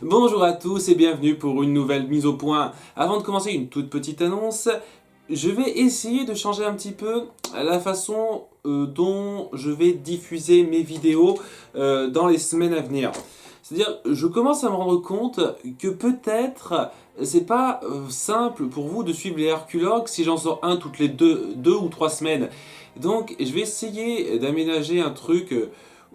Bonjour à tous et bienvenue pour une nouvelle mise au point. Avant de commencer, une toute petite annonce. Je vais essayer de changer un petit peu la façon dont je vais diffuser mes vidéos dans les semaines à venir. C'est-à-dire, je commence à me rendre compte que peut-être c'est pas simple pour vous de suivre les Herculogues si j'en sors un toutes les deux ou trois semaines. Donc, je vais essayer d'aménager un truc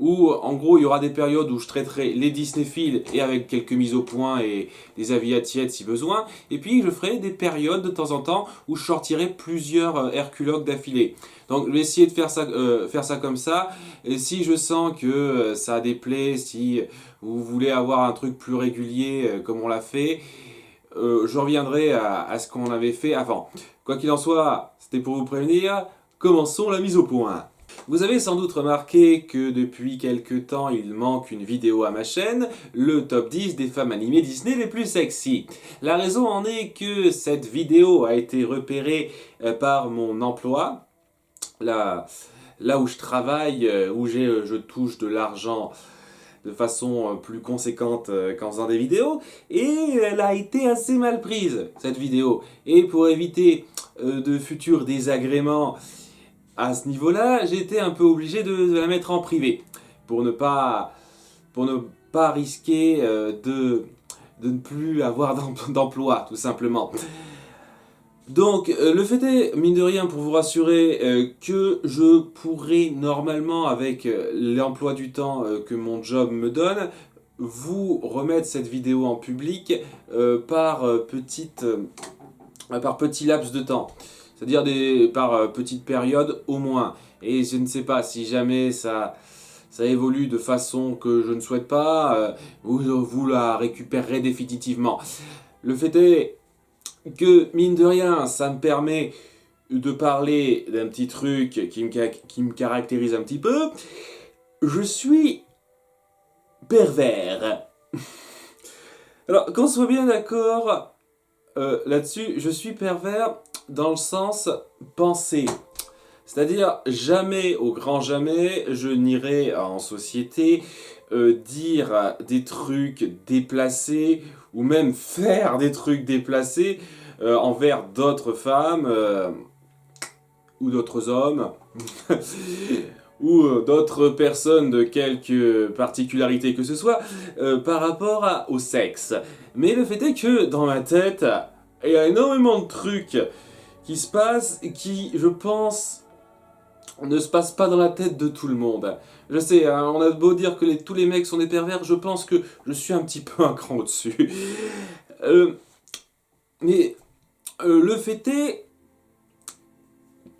où, en gros, il y aura des périodes où je traiterai les Disneyphiles et avec quelques mises au point et des avis à tiède si besoin. Et puis, je ferai des périodes de temps en temps où je sortirai plusieurs Herculogues d'affilée. Donc, je vais essayer de faire ça comme ça. Et si je sens que ça déplaît, si vous voulez avoir un truc plus régulier comme on l'a fait, je reviendrai à ce qu'on avait fait avant. Quoi qu'il en soit, c'était pour vous prévenir. Commençons la mise au point. Vous avez sans doute remarqué que depuis quelques temps, il manque une vidéo à ma chaîne, le top 10 des femmes animées Disney les plus sexy. La raison en est que cette vidéo a été repérée par mon emploi, là où je travaille, où je touche de l'argent de façon plus conséquente qu'en faisant des vidéos, et elle a été assez mal prise, cette vidéo. Et pour éviter de futurs désagréments à ce niveau-là, j'ai été un peu obligé de la mettre en privé pour ne pas risquer de ne plus avoir d'emploi, tout simplement. Donc, le fait est, mine de rien, pour vous rassurer, que je pourrais normalement, avec l'emploi du temps que mon job me donne, vous remettre cette vidéo en public par petits laps de temps. C'est-à-dire par petites périodes au moins. Et je ne sais pas si jamais ça évolue de façon que je ne souhaite pas, vous la récupérerez définitivement. Le fait est que, mine de rien, ça me permet de parler d'un petit truc qui me caractérise un petit peu. Je suis pervers. Alors, qu'on soit bien d'accord là-dessus, je suis pervers dans le sens pensée. C'est-à-dire, jamais, au grand jamais, je n'irai en société dire des trucs déplacés ou même faire des trucs déplacés envers d'autres femmes ou d'autres hommes ou d'autres personnes de quelque particularité que ce soit par rapport au sexe. Mais le fait est que dans ma tête, il y a énormément de trucs qui se passent et qui, je pense, ne se passent pas dans la tête de tout le monde. Je sais, hein, on a beau dire que tous les mecs sont des pervers, je pense que je suis un petit peu un cran au-dessus. Mais le fait est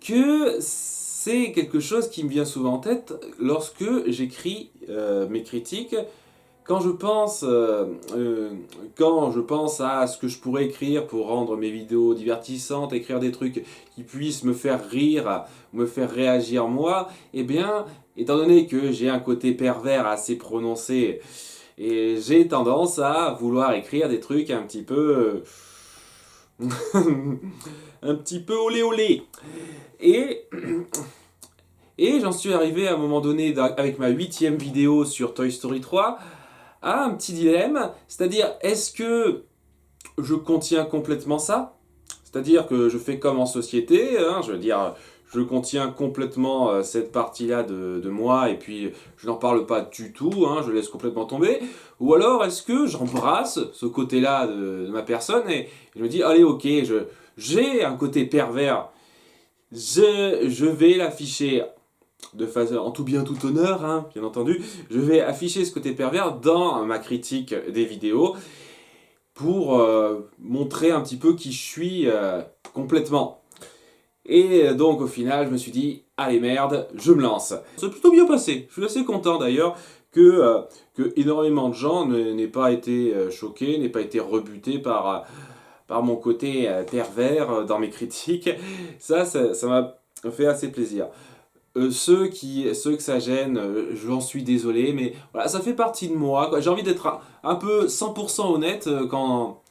que c'est quelque chose qui me vient souvent en tête lorsque j'écris mes critiques. Quand je pense à ce que je pourrais écrire pour rendre mes vidéos divertissantes, écrire des trucs qui puissent me faire rire, me faire réagir moi, eh bien, étant donné que j'ai un côté pervers assez prononcé, et j'ai tendance à vouloir écrire des trucs un petit peu... un petit peu olé olé. Et j'en suis arrivé à un moment donné, avec ma 8e vidéo sur Toy Story 3, à un petit dilemme, c'est-à-dire, est-ce que je contiens complètement ça? C'est-à-dire que je fais comme en société, hein, je veux dire, je contiens complètement cette partie-là de moi, et puis je n'en parle pas du tout, hein, je laisse complètement tomber. Ou alors, est-ce que j'embrasse ce côté-là de ma personne, et je me dis, allez, ok, j'ai un côté pervers, je vais l'afficher en tout bien tout honneur, hein, bien entendu, je vais afficher ce côté pervers dans ma critique des vidéos pour montrer un petit peu qui je suis complètement. Et donc au final, je me suis dit, allez merde, je me lance. C'est plutôt bien passé, je suis assez content d'ailleurs que énormément de gens n'aient pas été choqués, n'aient pas été rebutés par mon côté pervers dans mes critiques. Ça m'a fait assez plaisir. Ceux que ça gêne, j'en suis désolé, mais voilà, ça fait partie de moi, quoi. J'ai envie d'être un peu 100% honnête quand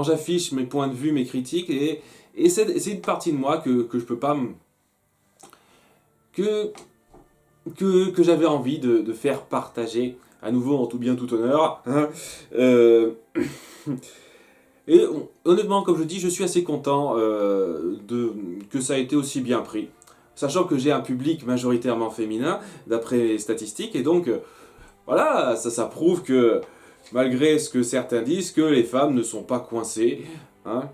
j'affiche mes points de vue, mes critiques, et c'est une partie de moi que je peux pas que j'avais envie de faire partager à nouveau en tout bien tout honneur. Hein. Euh, Et honnêtement, comme je dis, je suis assez content que ça a été aussi bien pris. Sachant que j'ai un public majoritairement féminin, d'après les statistiques, et donc voilà, ça prouve que malgré ce que certains disent, que les femmes ne sont pas coincées. Hein.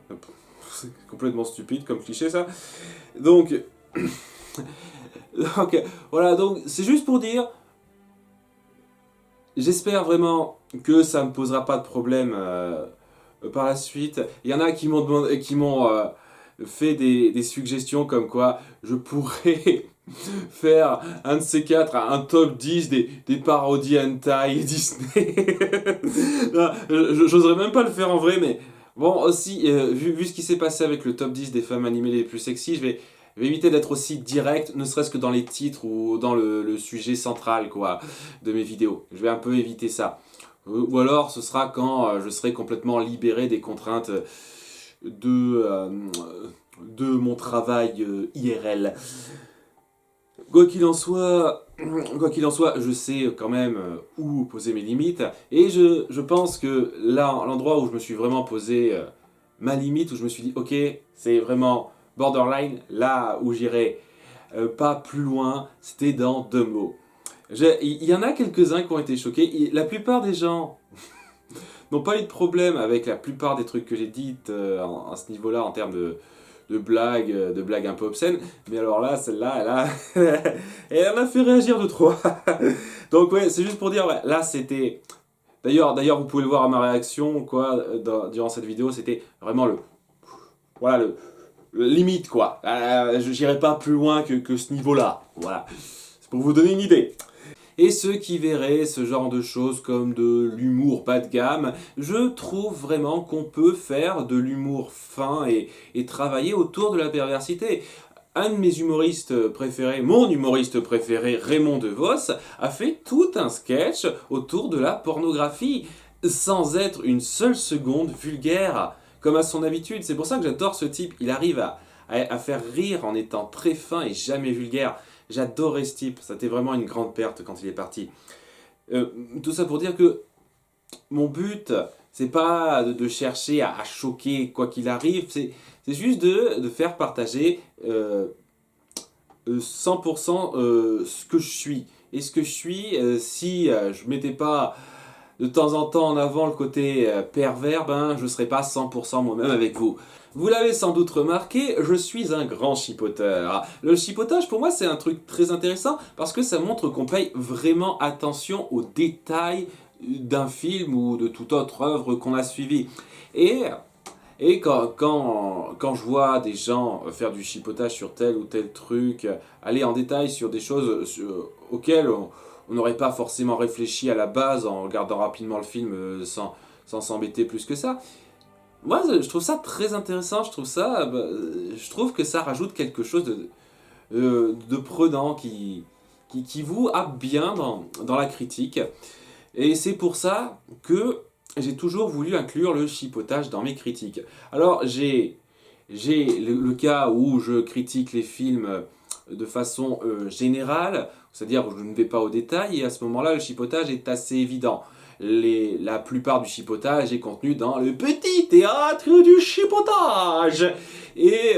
C'est complètement stupide comme cliché ça. Donc, donc voilà, donc c'est juste pour dire, j'espère vraiment que ça ne me posera pas de problème par la suite. Il y en a qui m'ont fait des suggestions comme quoi je pourrais faire un de ces quatre, un top 10 des parodies hentai Disney. Non, j'oserais même pas le faire en vrai, mais bon, aussi, vu ce qui s'est passé avec le top 10 des femmes animées les plus sexy, je vais éviter d'être aussi direct, ne serait-ce que dans les titres ou dans le sujet central quoi, de mes vidéos. Je vais un peu éviter ça. Ou alors ce sera quand je serai complètement libéré des contraintes de, euh, de mon travail IRL. Quoi qu'il en soit, je sais quand même où poser mes limites. Et je pense que là, l'endroit où je me suis vraiment posé ma limite, où je me suis dit, ok, c'est vraiment borderline, là où j'irai pas plus loin, c'était dans Dumbo. Il y en a quelques-uns qui ont été choqués. La plupart des gens n'ont pas eu de problème avec la plupart des trucs que j'ai dites à ce niveau-là en termes de blagues un peu obscènes. Mais alors là, celle-là, elle en a fait réagir de trop. Donc ouais, c'est juste pour dire, ouais, là c'était... D'ailleurs, vous pouvez le voir à ma réaction, quoi, durant cette vidéo, c'était vraiment voilà, le limite, quoi. Je n'irai pas plus loin que ce niveau-là. Voilà. C'est pour vous donner une idée. Et ceux qui verraient ce genre de choses comme de l'humour bas de gamme, je trouve vraiment qu'on peut faire de l'humour fin et travailler autour de la perversité. Un de mes humoristes préférés, mon humoriste préféré, Raymond DeVos, a fait tout un sketch autour de la pornographie, sans être une seule seconde vulgaire, comme à son habitude. C'est pour ça que j'adore ce type, il arrive à faire rire en étant très fin et jamais vulgaire. J'adorais ce type, c'était vraiment une grande perte quand il est parti. Tout ça pour dire que mon but, c'est pas de chercher à choquer quoi qu'il arrive, c'est juste de faire partager 100% ce que je suis. Et ce que je suis, si je mettais pas de temps en temps en avant le côté pervers, ben je serais pas 100% moi-même avec vous. Vous l'avez sans doute remarqué, je suis un grand chipoteur. Le chipotage pour moi c'est un truc très intéressant parce que ça montre qu'on paye vraiment attention aux détails d'un film ou de toute autre œuvre qu'on a suivi. Et quand je vois des gens faire du chipotage sur tel ou tel truc, aller en détail sur des choses auxquelles on n'aurait pas forcément réfléchi à la base en regardant rapidement le film sans s'embêter plus que ça, moi je trouve ça très intéressant, je trouve que ça rajoute quelque chose de prenant qui vous happe bien dans la critique. Et c'est pour ça que j'ai toujours voulu inclure le chipotage dans mes critiques. Alors j'ai le cas où je critique les films de façon générale, c'est-à-dire où je ne vais pas au détail, et à ce moment-là le chipotage est assez évident. La plupart du chipotage est contenu dans le petit théâtre du chipotage. Et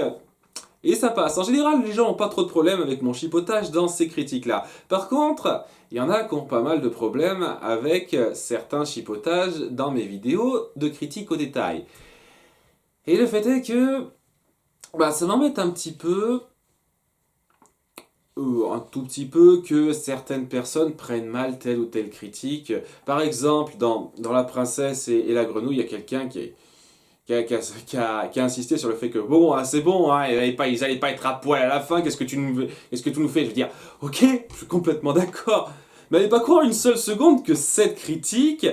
ça passe. En général, les gens n'ont pas trop de problèmes avec mon chipotage dans ces critiques-là. Par contre, il y en a qui ont pas mal de problèmes avec certains chipotages dans mes vidéos de critiques au détail. Et le fait est que ça m'embête un tout petit peu, que certaines personnes prennent mal telle ou telle critique. Par exemple, dans La Princesse et la Grenouille, il y a quelqu'un qui a insisté sur le fait que bon, c'est bon, hein, ils allaient pas être à poil à la fin, qu'est-ce que tu nous fais? Je veux dire, ok, je suis complètement d'accord, mais n'allez pas croire une seule seconde que cette critique,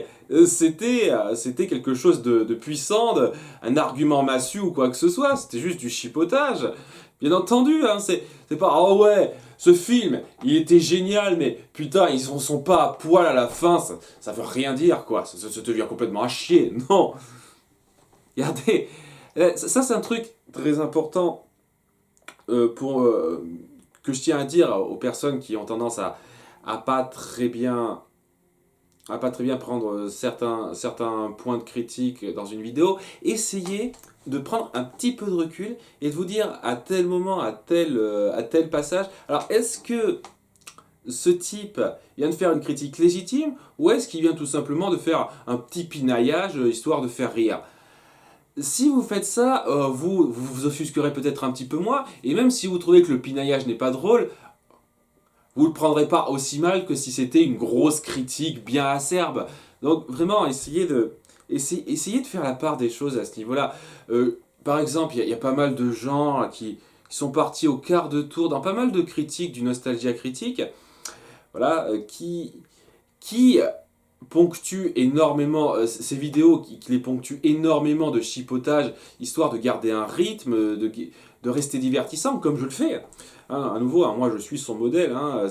c'était quelque chose de puissant, un argument massu ou quoi que ce soit, c'était juste du chipotage. Bien entendu, hein, c'est pas, oh ouais, ce film, il était génial, mais putain, ils en sont pas à poil à la fin, ça veut rien dire, quoi, ça devient complètement à chier, non. Regardez, ça c'est un truc très important que je tiens à dire aux personnes qui ont tendance à pas très bien à pas très bien prendre certains points de critique dans une vidéo, essayez de prendre un petit peu de recul et de vous dire à tel moment, à tel passage, alors est-ce que ce type vient de faire une critique légitime ou est-ce qu'il vient tout simplement de faire un petit pinaillage histoire de faire rire? Si vous faites ça, vous offusquerez peut-être un petit peu moins, et même si vous trouvez que le pinaillage n'est pas drôle, vous le prendrez pas aussi mal que si c'était une grosse critique bien acerbe. Donc vraiment, essayez de faire la part des choses à ce niveau-là. Par exemple, il y a pas mal de gens là, qui sont partis au quart de tour dans pas mal de critiques du Nostalgia Critique, voilà, qui ponctuent énormément ces vidéos, qui les ponctuent énormément de chipotage, histoire de garder un rythme, de rester divertissant, comme je le fais. Hein, à nouveau, hein, moi je suis son modèle. Hein,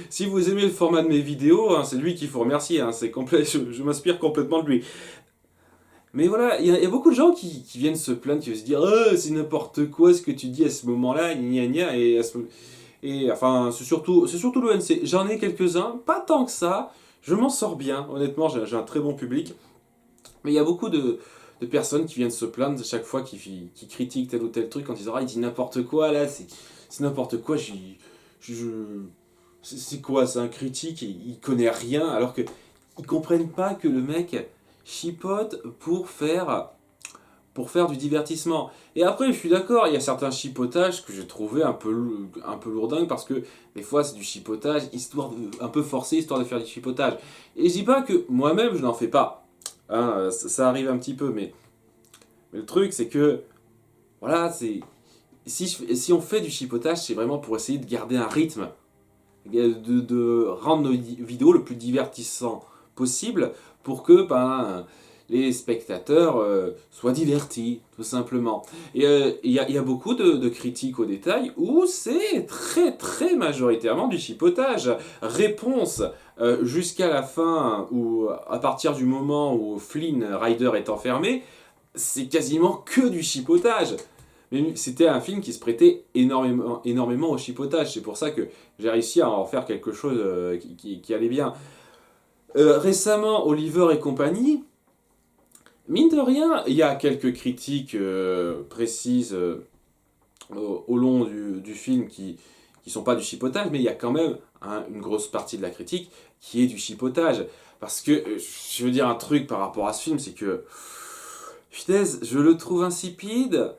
si vous aimez le format de mes vidéos, hein, c'est lui qu'il faut remercier. Hein, c'est complet, je m'inspire complètement de lui. Mais voilà, il y a beaucoup de gens qui viennent se plaindre, qui vont se dire c'est n'importe quoi ce que tu dis à ce moment-là, gna gna, et enfin, c'est surtout l'ONC. J'en ai quelques-uns, pas tant que ça. Je m'en sors bien, honnêtement, j'ai un très bon public. Mais il y a beaucoup de personnes qui viennent se plaindre chaque fois qui critiquent tel ou tel truc en disant il dit n'importe quoi là, c'est n'importe quoi, c'est quoi, c'est un critique, il connaît rien, alors que ils comprennent pas que le mec chipote pour faire du divertissement. Et après, je suis d'accord, il y a certains chipotages que j'ai trouvé un peu lourdingues parce que des fois c'est du chipotage un peu forcé, histoire de faire du chipotage. Et je dis pas que moi-même je n'en fais pas. Hein, ça arrive un petit peu, mais le truc c'est que, voilà, si on fait du chipotage, c'est vraiment pour essayer de garder un rythme, de rendre nos vidéos le plus divertissant possible pour que les spectateurs soient divertis, tout simplement. Et il y a beaucoup de critiques au détail où c'est très très majoritairement du chipotage. Réponse jusqu'à la fin, ou à partir du moment où Flynn Rider est enfermé, c'est quasiment que du chipotage. Mais c'était un film qui se prêtait énormément au chipotage. C'est pour ça que j'ai réussi à en faire quelque chose qui allait bien. Récemment, Oliver et compagnie, mine de rien, il y a quelques critiques précises au long du film qui sont pas du chipotage, mais il y a quand même une grosse partie de la critique qui est du chipotage. Parce que, je veux dire un truc par rapport à ce film, c'est que, putain, je le trouve insipide,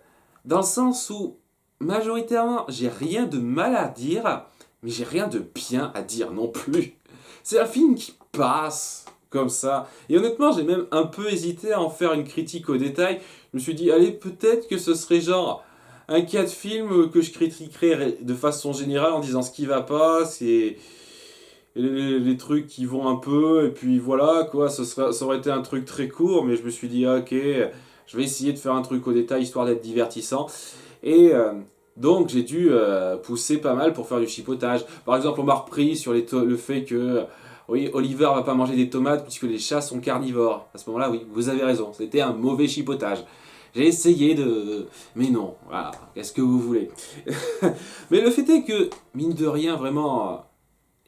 dans le sens où, majoritairement, j'ai rien de mal à dire, mais j'ai rien de bien à dire non plus. C'est un film qui passe comme ça. Et honnêtement, j'ai même un peu hésité à en faire une critique au détail. Je me suis dit, allez, peut-être que ce serait genre un cas de film que je critiquerais de façon générale en disant ce qui va pas, c'est les trucs qui vont un peu, et puis voilà, quoi, ça aurait été un truc très court, mais je me suis dit, ah, ok, je vais essayer de faire un truc au détail histoire d'être divertissant. Et donc j'ai dû pousser pas mal pour faire du chipotage. Par exemple, on m'a repris sur le fait que oui, Oliver va pas manger des tomates puisque les chats sont carnivores. À ce moment-là, oui, vous avez raison, c'était un mauvais chipotage. J'ai essayé de... Mais non, voilà, qu'est-ce que vous voulez. Mais le fait est que, mine de rien, vraiment,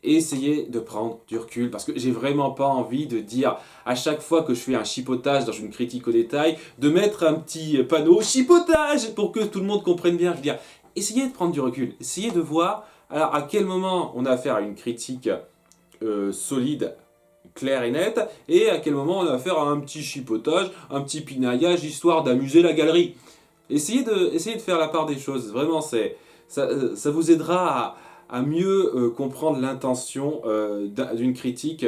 essayez de prendre du recul parce que j'ai vraiment pas envie de dire à chaque fois que je fais un chipotage dans une critique au détail, de mettre un petit panneau chipotage pour que tout le monde comprenne bien. Je veux dire, essayez de prendre du recul, essayez de voir alors, à quel moment on a affaire à une critique solide, claire et nette, et à quel moment on a affaire à un petit chipotage, un petit pinaillage, histoire d'amuser la galerie. Essayez de faire la part des choses, vraiment, ça vous aidera à mieux comprendre l'intention d'une critique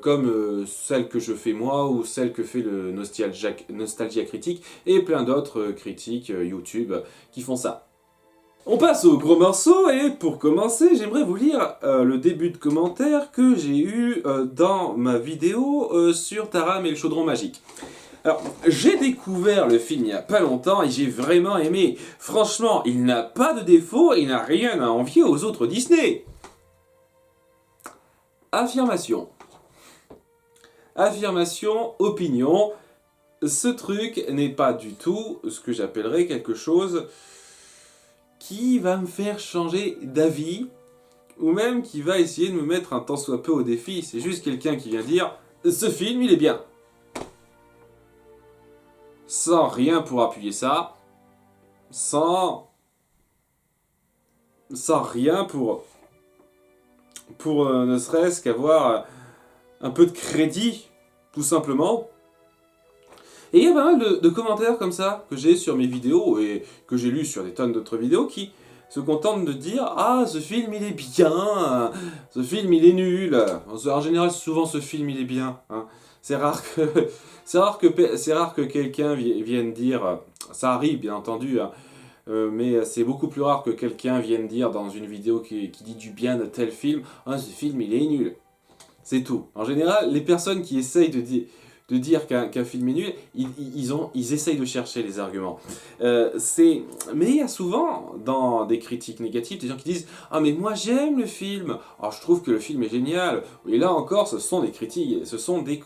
comme celle que je fais moi ou celle que fait le Nostalgia Critique et plein d'autres critiques YouTube qui font ça. On passe au gros morceau et pour commencer, j'aimerais vous lire le début de commentaire que j'ai eu dans ma vidéo sur Taram et le chaudron magique. Alors, j'ai découvert le film il n'y a pas longtemps et j'ai vraiment aimé. Franchement, il n'a pas de défaut et il n'a rien à envier aux autres Disney. Affirmation. Affirmation, opinion. Ce truc n'est pas du tout ce que j'appellerais quelque chose qui va me faire changer d'avis ou même qui va essayer de me mettre un tant soit peu au défi. C'est juste quelqu'un qui vient dire « Ce film, il est bien ». Sans rien pour appuyer ça, sans rien pour ne serait-ce qu'avoir un peu de crédit, tout simplement. Et il y a pas mal de commentaires comme ça que j'ai sur mes vidéos et que j'ai lu sur des tonnes d'autres vidéos qui se contentent de dire « Ah, ce film il est bien, ce film il est nul ». En général, souvent ce film il est bien. Hein. C'est rare que quelqu'un vienne dire, ça arrive bien entendu, hein, mais c'est beaucoup plus rare que quelqu'un vienne dire dans une vidéo qui dit du bien de tel film « Ah, ce film il est nul ». C'est tout. En général, les personnes qui essayent de dire qu'un film est nul, ils essayent de chercher les arguments. Mais il y a souvent, dans des critiques négatives, des gens qui disent « Ah mais moi j'aime le film, oh, je trouve que le film est génial ». Et là encore, ce sont des critiques, ce sont des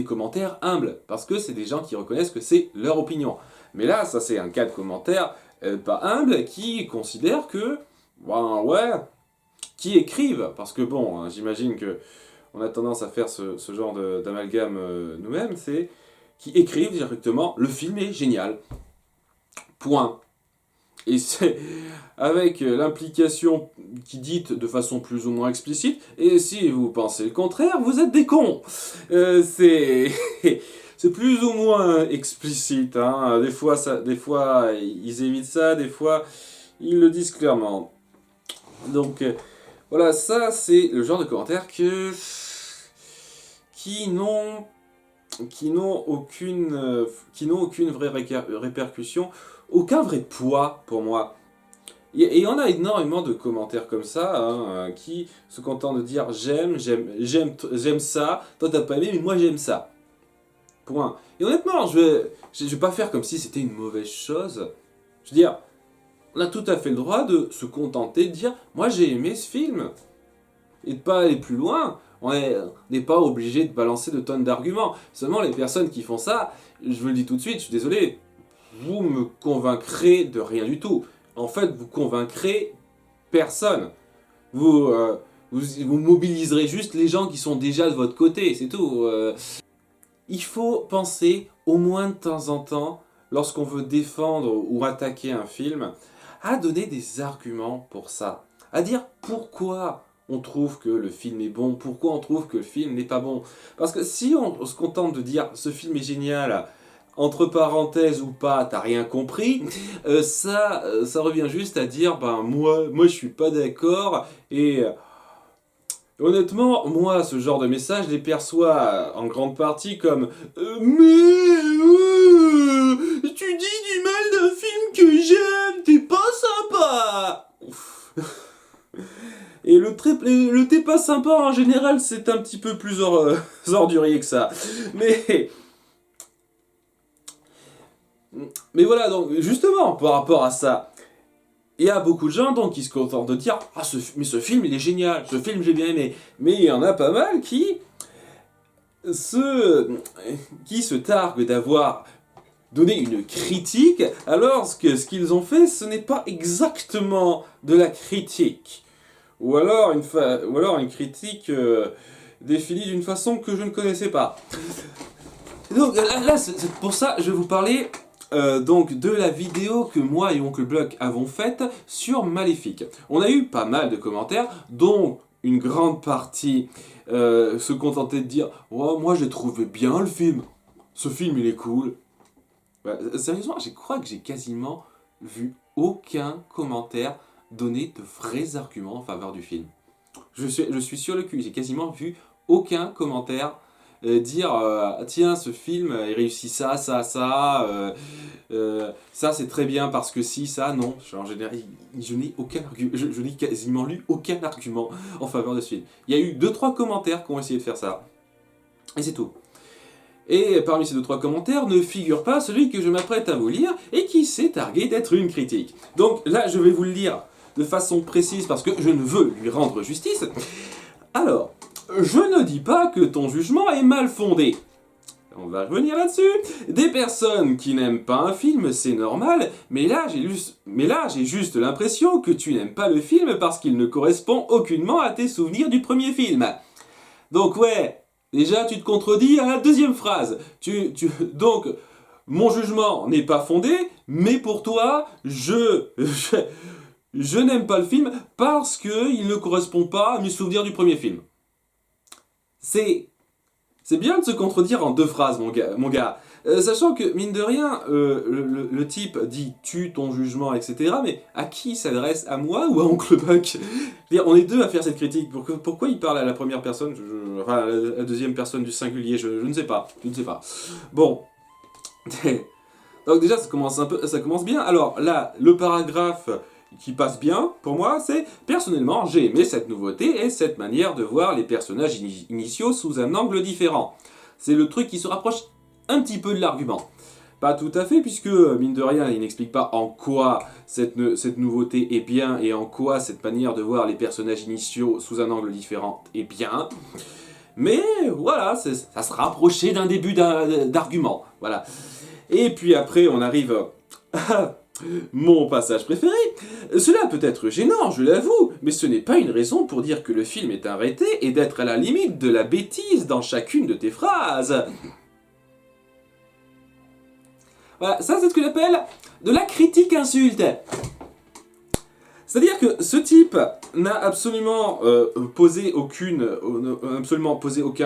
commentaires humbles, parce que c'est des gens qui reconnaissent que c'est leur opinion. Mais là, ça c'est un cas de commentaire pas humble, qui considère que, ben ouais, qui écrivent, parce que bon, hein, j'imagine que on a tendance à faire ce genre d'amalgame nous-mêmes, c'est qui écrivent directement « le film est génial ». Point. Et c'est avec l'implication qui dite de façon plus ou moins explicite, et si vous pensez le contraire, vous êtes des cons. C'est plus ou moins explicite. Hein. Des fois, ils évitent ça, des fois, ils le disent clairement. Donc, voilà, ça, c'est le genre de commentaires qui n'ont aucune vraie répercussion, aucun vrai poids pour moi. Et on a énormément de commentaires comme ça, hein, qui se contentent de dire j'aime ça, toi t'as pas aimé, mais moi j'aime ça. Point. Et honnêtement, je vais pas faire comme si c'était une mauvaise chose. Je veux dire, on a tout à fait le droit de se contenter de dire moi j'ai aimé ce film. Et de pas aller plus loin. On n'est pas obligé de balancer de tonnes d'arguments. Seulement les personnes qui font ça, je vous le dis tout de suite, je suis désolé, vous me convaincrez de rien du tout. En fait, vous convaincrez personne. Vous mobiliserez juste les gens qui sont déjà de votre côté, c'est tout. Il faut penser, au moins de temps en temps, lorsqu'on veut défendre ou attaquer un film, à donner des arguments pour ça. À dire pourquoi on trouve que le film est bon, pourquoi on trouve que le film n'est pas bon. Parce que si on se contente de dire ce film est génial, entre parenthèses ou pas, t'as rien compris, ça revient juste à dire ben moi je suis pas d'accord et honnêtement, moi ce genre de messages je les perçois en grande partie comme tu dis du mal d'un film que j'aime, t'es pas sympa. Et le t'es pas sympa en général, c'est un petit peu plus ordurier que ça. Mais voilà, donc justement, par rapport à ça, il y a beaucoup de gens donc, qui se contentent de dire « Ah, mais ce film, il est génial, ce film, j'ai bien aimé. » Mais il y en a pas mal qui se targuent d'avoir donné une critique, alors que ce qu'ils ont fait, ce n'est pas exactement de la critique. Ou alors une critique définie d'une façon que je ne connaissais pas. Donc là c'est pour ça je vais vous parler donc de la vidéo que moi et Oncle Block avons faite sur Maléfique. On a eu pas mal de commentaires, dont une grande partie se contentait de dire « Oh, moi j'ai trouvé bien le film, ce film il est cool ». Ouais, sérieusement, je crois que j'ai quasiment vu aucun commentaire donner de vrais arguments en faveur du film. Je suis sur le cul, j'ai quasiment vu aucun commentaire dire tiens ce film il réussit ça, ça c'est très bien parce que si, ça, non. En général, je n'ai aucun argument, je n'ai quasiment lu aucun argument en faveur de ce film. Il y a eu 2-3 commentaires qui ont essayé de faire ça. Et c'est tout. Et parmi ces 2-3 commentaires ne figure pas celui que je m'apprête à vous lire et qui s'est targué d'être une critique. Donc là, je vais vous le lire de façon précise parce que je ne veux lui rendre justice. Alors, je ne dis pas que ton jugement est mal fondé. On va revenir là-dessus. Des personnes qui n'aiment pas un film, c'est normal, mais là j'ai juste l'impression que tu n'aimes pas le film parce qu'il ne correspond aucunement à tes souvenirs du premier film. Donc ouais, déjà tu te contredis à la deuxième phrase. Donc, mon jugement n'est pas fondé, mais pour toi, je n'aime pas le film parce qu'il ne correspond pas à mes souvenirs du premier film. C'est bien de se contredire en deux phrases, mon gars. Sachant que, mine de rien, le type dit « tu, ton jugement, etc. » Mais à qui il s'adresse? À moi ou à Oncle Buck? Je veux dire, on est deux à faire cette critique. Pourquoi il parle à la première personne, enfin à la deuxième personne du singulier? Je ne sais pas. Je ne sais pas. Bon. Donc déjà, ça commence bien. Alors là, le paragraphe qui passe bien, pour moi, c'est « Personnellement, j'ai aimé cette nouveauté et cette manière de voir les personnages initiaux sous un angle différent. » C'est le truc qui se rapproche un petit peu de l'argument. Pas tout à fait, puisque, mine de rien, il n'explique pas en quoi cette nouveauté est bien et en quoi cette manière de voir les personnages initiaux sous un angle différent est bien. Mais voilà, ça se rapprochait d'un début d'argument. Voilà. Et puis après, on arrive à mon passage préféré. Cela peut être gênant, je l'avoue, mais ce n'est pas une raison pour dire que le film est arrêté et d'être à la limite de la bêtise dans chacune de tes phrases. Voilà, ça c'est ce que j'appelle de la critique insulte. C'est-à-dire que ce type n'a absolument posé aucun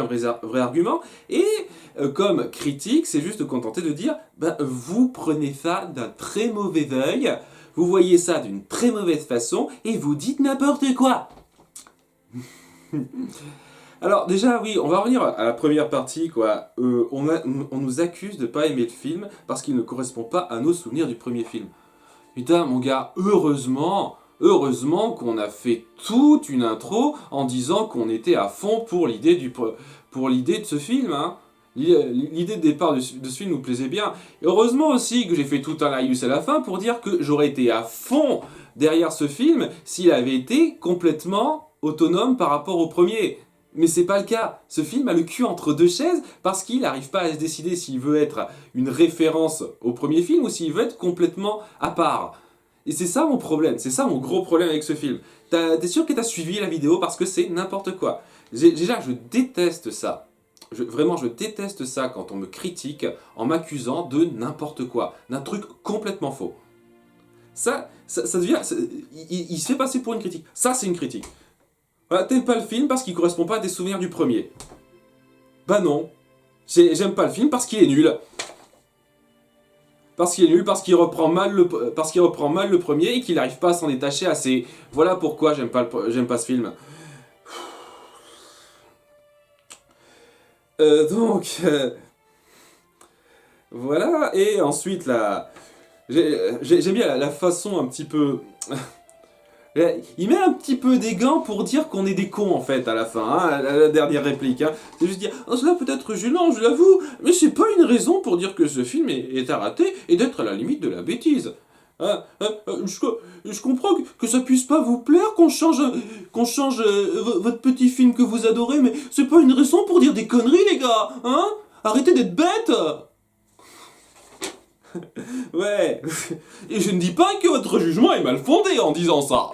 vrai argument, et comme critique, c'est juste contenté de dire vous prenez ça d'un très mauvais œil, vous voyez ça d'une très mauvaise façon, et vous dites n'importe quoi. Alors déjà, oui, on va revenir à la première partie, quoi. On nous accuse de pas aimer le film parce qu'il ne correspond pas à nos souvenirs du premier film. Putain, mon gars, heureusement qu'on a fait toute une intro en disant qu'on était à fond pour l'idée de ce film, hein. L'idée de départ de ce film nous plaisait bien. Et heureusement aussi que j'ai fait tout un laïus à la fin pour dire que j'aurais été à fond derrière ce film s'il avait été complètement autonome par rapport au premier. Mais c'est pas le cas. Ce film a le cul entre deux chaises parce qu'il n'arrive pas à se décider s'il veut être une référence au premier film ou s'il veut être complètement à part. Et c'est ça mon problème, c'est ça mon gros problème avec ce film. T'es sûr que t'as suivi la vidéo parce que c'est n'importe quoi. Déjà, je déteste ça. Vraiment, je déteste ça quand on me critique en m'accusant de n'importe quoi, d'un truc complètement faux. Ça devient... Il se fait passer pour une critique. Ça, c'est une critique. Voilà, t'aimes pas le film parce qu'il correspond pas à tes souvenirs du premier. Bah non. J'aime pas le film parce qu'il est nul. Parce qu'il est nul, parce qu'il reprend mal le premier et qu'il n'arrive pas à s'en détacher assez. Voilà pourquoi j'aime pas ce film. Voilà, et ensuite là... J'aime bien la façon un petit peu... Il met un petit peu des gants pour dire qu'on est des cons en fait à la fin, hein, à la dernière réplique. Hein. C'est juste dire oh, cela peut être gênant, je l'avoue, mais c'est pas une raison pour dire que ce film est à rater et d'être à la limite de la bêtise. Je comprends que ça puisse pas vous plaire qu'on change votre petit film que vous adorez, mais c'est pas une raison pour dire des conneries les gars, hein. Arrêtez d'être bêtes. Ouais, et je ne dis pas que votre jugement est mal fondé en disant ça.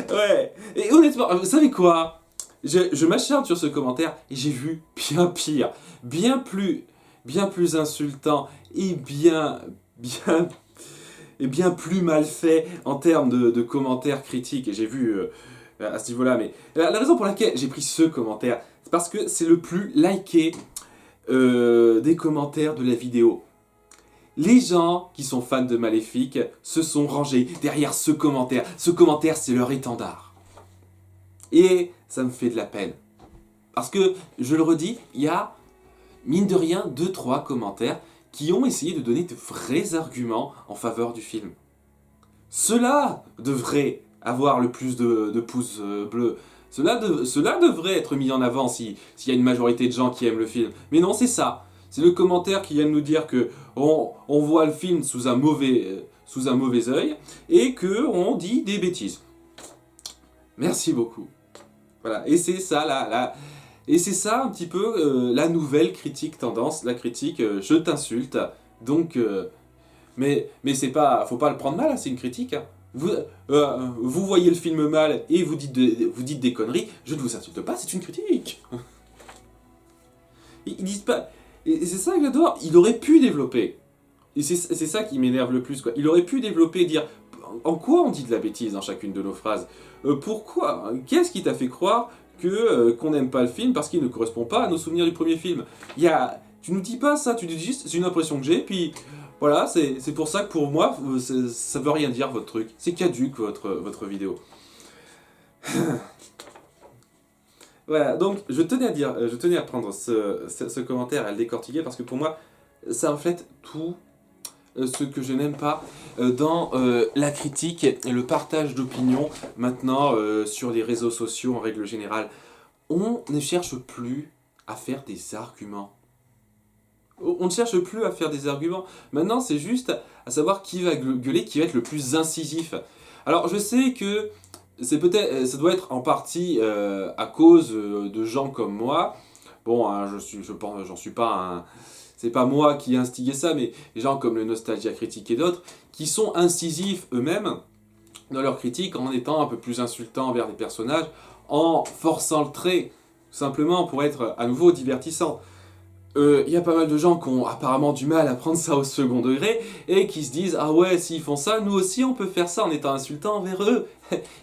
Ouais, et honnêtement, vous savez quoi? Je m'acharne sur ce commentaire et j'ai vu bien pire, bien plus insultant et bien plus mal fait en termes de commentaires critiques. Et j'ai vu à ce niveau-là, mais la raison pour laquelle j'ai pris ce commentaire, c'est parce que c'est le plus liké des commentaires de la vidéo. Les gens qui sont fans de Maléfique se sont rangés derrière ce commentaire. Ce commentaire, c'est leur étendard. Et ça me fait de la peine. Parce que, je le redis, il y a, mine de rien, 2-3 commentaires qui ont essayé de donner de vrais arguments en faveur du film. Cela devrait avoir le plus de pouces bleus. Cela devrait être mis en avant s'il y a une majorité de gens qui aiment le film. Mais non, c'est ça. C'est le commentaire qui vient de nous dire que on voit le film sous un mauvais œil et qu'on dit des bêtises. Merci beaucoup. Voilà. Et c'est ça, Et c'est ça un petit peu la nouvelle critique tendance, la critique je t'insulte. Donc, mais c'est pas, faut pas le prendre mal, hein, c'est une critique. Hein. Vous voyez le film mal et vous dites des conneries, je ne vous insulte pas, c'est une critique. Ils disent pas. Et c'est ça que j'adore, il aurait pu développer. Et c'est ça qui m'énerve le plus, quoi. Il aurait pu développer, dire en quoi on dit de la bêtise dans chacune de nos phrases. Pourquoi? Qu'est-ce qui t'a fait croire que qu'on n'aime pas le film parce qu'il ne correspond pas à nos souvenirs du premier film? Tu nous dis pas ça, tu dis juste, c'est une impression que j'ai, puis voilà, c'est pour ça que pour moi, ça veut rien dire votre truc. C'est caduque votre vidéo. Voilà, donc je tenais à dire, je tenais à prendre ce commentaire, à le décortiquer, parce que pour moi, ça reflète tout ce que je n'aime pas dans la critique et le partage d'opinions maintenant sur les réseaux sociaux en règle générale. On ne cherche plus à faire des arguments. On ne cherche plus à faire des arguments. Maintenant, c'est juste à savoir qui va gueuler, qui va être le plus incisif. Alors, je sais que ça doit être en partie à cause de gens comme moi. Bon, hein, je pense, j'en suis pas un. C'est pas moi qui ai instigé ça, mais les gens comme le Nostalgia Critique et d'autres, qui sont incisifs eux-mêmes dans leurs critiques en étant un peu plus insultants envers les personnages, en forçant le trait, simplement pour être à nouveau divertissant. Y a pas mal de gens qui ont apparemment du mal à prendre ça au second degré et qui se disent ah ouais, s'ils font ça, nous aussi on peut faire ça en étant insultant envers eux.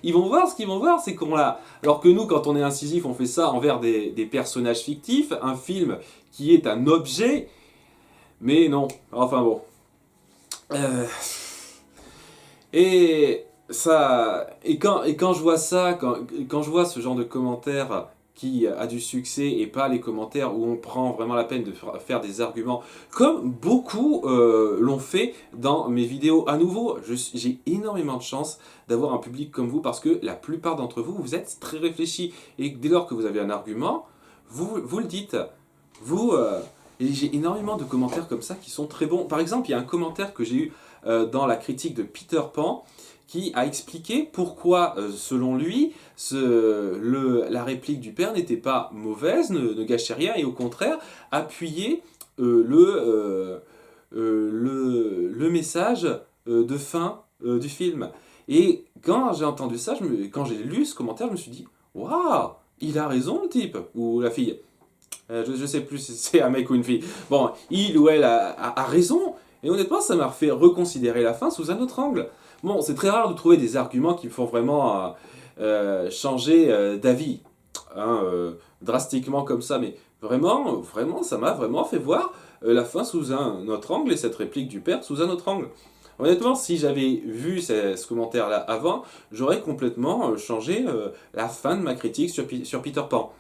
Ils vont voir ce qu'ils vont voir, ces cons-là. Alors que nous, quand on est incisif, on fait ça envers des personnages fictifs, un film qui est un objet. Mais non, enfin bon. Et quand je vois ça, quand je vois ce genre de commentaires qui a du succès et pas les commentaires où on prend vraiment la peine de faire des arguments, comme beaucoup l'ont fait dans mes vidéos. À nouveau, j'ai énormément de chance d'avoir un public comme vous parce que la plupart d'entre vous, vous êtes très réfléchis. Et dès lors que vous avez un argument, vous le dites. Et j'ai énormément de commentaires comme ça qui sont très bons. Par exemple, il y a un commentaire que j'ai eu dans la critique de Peter Pan qui a expliqué pourquoi, selon lui, la réplique du père n'était pas mauvaise, ne gâchait rien, et au contraire, appuyait le message de fin du film. Et quand j'ai entendu ça, quand j'ai lu ce commentaire, je me suis dit « Waouh, il a raison le type !» ou la fille. Je sais plus si c'est un mec ou une fille. Bon, il ou elle a raison. Et honnêtement, ça m'a fait reconsidérer la fin sous un autre angle. Bon, c'est très rare de trouver des arguments qui me font vraiment changer d'avis. Hein, drastiquement comme ça. Mais vraiment, ça m'a vraiment fait voir la fin sous un autre angle et cette réplique du père sous un autre angle. Honnêtement, si j'avais vu ce commentaire-là avant, j'aurais complètement changé la fin de ma critique sur Peter Pan.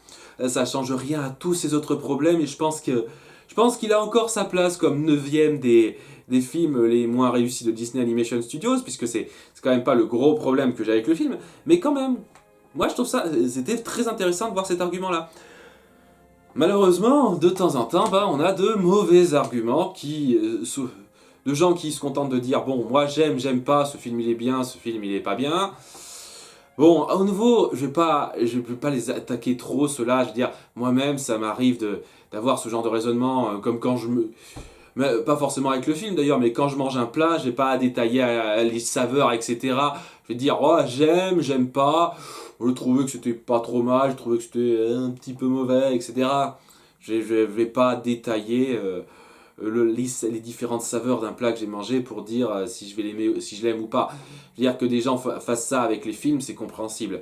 Ça change rien à tous ces autres problèmes et je pense qu'il a encore sa place comme neuvième des films les moins réussis de Disney Animation Studios, puisque c'est quand même pas le gros problème que j'ai avec le film, mais quand même, moi je trouve ça, c'était très intéressant de voir cet argument-là. Malheureusement, de temps en temps, on a de mauvais arguments de gens qui se contentent de dire bon, moi j'aime pas, ce film il est bien, ce film il est pas bien. Bon, au nouveau, je vais pas les attaquer trop, ceux-là. Je veux dire, moi-même, ça m'arrive d'avoir ce genre de raisonnement, comme quand mais pas forcément avec le film d'ailleurs, mais quand je mange un plat, j'ai pas à détailler les saveurs, etc. Je vais dire, oh, j'aime pas. Je trouvais que c'était pas trop mal, je trouvais que c'était un petit peu mauvais, etc. Je vais pas détailler les différentes saveurs d'un plat que j'ai mangé pour dire si je vais l'aimer, si je l'aime ou pas. Je veux dire que des gens fassent ça avec les films, c'est compréhensible.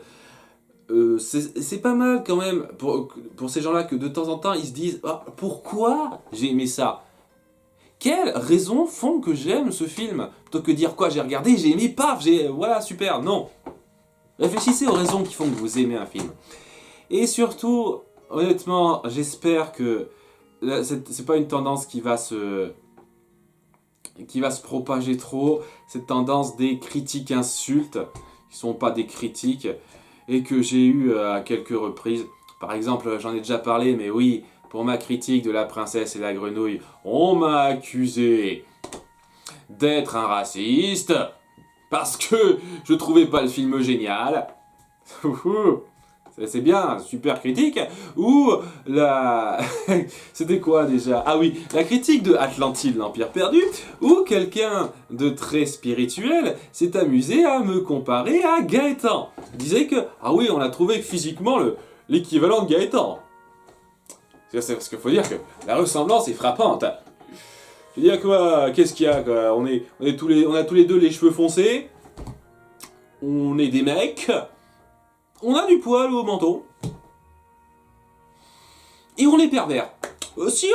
C'est pas mal quand même pour ces gens-là que de temps en temps ils se disent pourquoi j'ai aimé ça? Quelles raisons font que j'aime ce film? Plutôt que dire quoi, j'ai regardé, j'ai aimé, paf, voilà, super, non. Réfléchissez aux raisons qui font que vous aimez un film. Et surtout, honnêtement, j'espère que c'est pas une tendance qui va se propager trop, cette tendance des critiques insultes, qui sont pas des critiques, et que j'ai eu à quelques reprises. Par exemple, j'en ai déjà parlé, mais oui, pour ma critique de La Princesse et la Grenouille, on m'a accusé d'être un raciste, parce que je trouvais pas le film génial. C'est bien, super critique. Ou la... C'était quoi déjà? Ah oui, la critique de Atlantide, l'Empire perdu, où quelqu'un de très spirituel s'est amusé à me comparer à Gaëtan. Il disait que, ah oui, on a trouvé physiquement l'équivalent de Gaëtan. C'est parce qu'il faut dire que la ressemblance est frappante. Je veux dire quoi, qu'est-ce qu'il y a quoi, on a tous les deux les cheveux foncés, on est des mecs, on a du poil au menton, et on est pervers. Si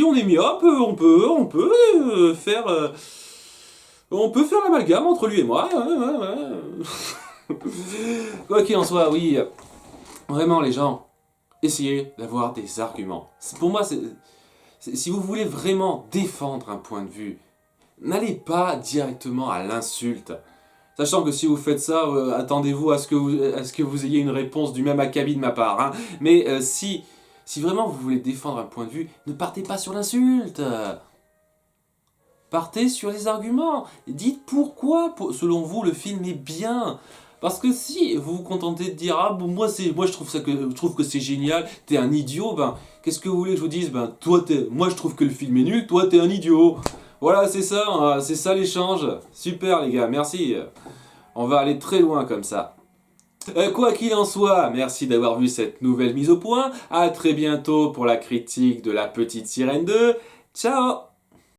on est myope, on peut faire l'amalgame entre lui et moi. Ouais. Quoi qu'il en soit, oui, vraiment les gens, essayez d'avoir des arguments. Pour moi, si vous voulez vraiment défendre un point de vue, n'allez pas directement à l'insulte. Sachant que si vous faites ça, attendez-vous à ce que vous ayez une réponse du même acabit de ma part. Hein. Mais si vraiment vous voulez défendre un point de vue, ne partez pas sur l'insulte. Partez sur les arguments. Dites pourquoi, selon vous, le film est bien. Parce que si vous vous contentez de dire ah bon, moi je trouve que c'est génial, t'es un idiot, ben qu'est-ce que vous voulez que je vous dise? Ben moi je trouve que le film est nul, toi t'es un idiot. Voilà, c'est ça l'échange. Super les gars, merci. On va aller très loin comme ça. Quoi qu'il en soit, merci d'avoir vu cette nouvelle mise au point. À très bientôt pour la critique de La Petite Sirène 2. Ciao!